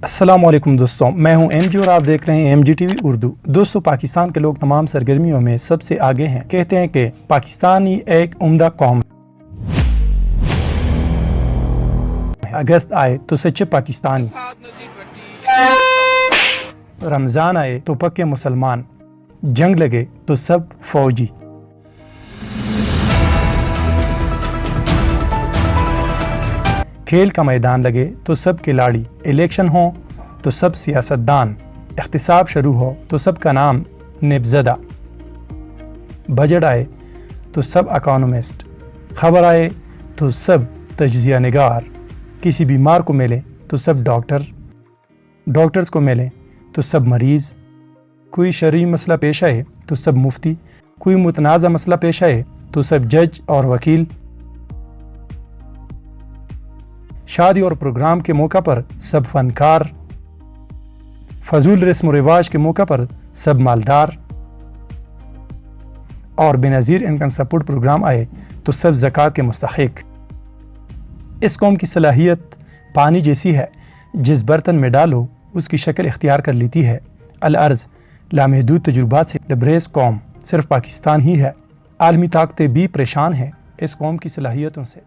السلام علیکم دوستوں، میں ہوں ایم جی اور آپ دیکھ رہے ہیں M G T V Urdu. دوستوں، پاکستان کے لوگ تمام سرگرمیوں میں سب سے آگے ہیں۔ کہتے ہیں کہ پاکستانی ایک عمدہ قوم ہے۔ اگست آئے تو سچے پاکستانی، رمضان آئے تو پکے مسلمان، جنگ لگے تو سب فوجی۔ کھیل کا میدان لگے تو سب کھلاڑی، الیکشن ہوں تو سب سیاستدان، احتساب شروع ہو تو سب کا نام نبزدہ، بجٹ آئے تو سب اکانومسٹ، خبر آئے تو سب تجزیہ نگار، کسی بیمار کو ملے تو سب ڈاکٹرز کو ملے تو سب مریض، کوئی شرعی مسئلہ پیش آئے تو سب مفتی، کوئی متنازع مسئلہ پیش آئے تو سب جج اور وکیل، شادی اور پروگرام کے موقع پر سب فنکار، فضول رسم و رواج کے موقع پر سب مالدار، اور بے نظیر انکم سپورٹ پروگرام آئے تو سب زکوٰۃ کے مستحق۔ اس قوم کی صلاحیت پانی جیسی ہے، جس برتن میں ڈالو اس کی شکل اختیار کر لیتی ہے۔ العرض لامحدود تجربات سے لبریز قوم صرف پاکستان ہی ہے۔ عالمی طاقتیں بھی پریشان ہیں اس قوم کی صلاحیتوں سے۔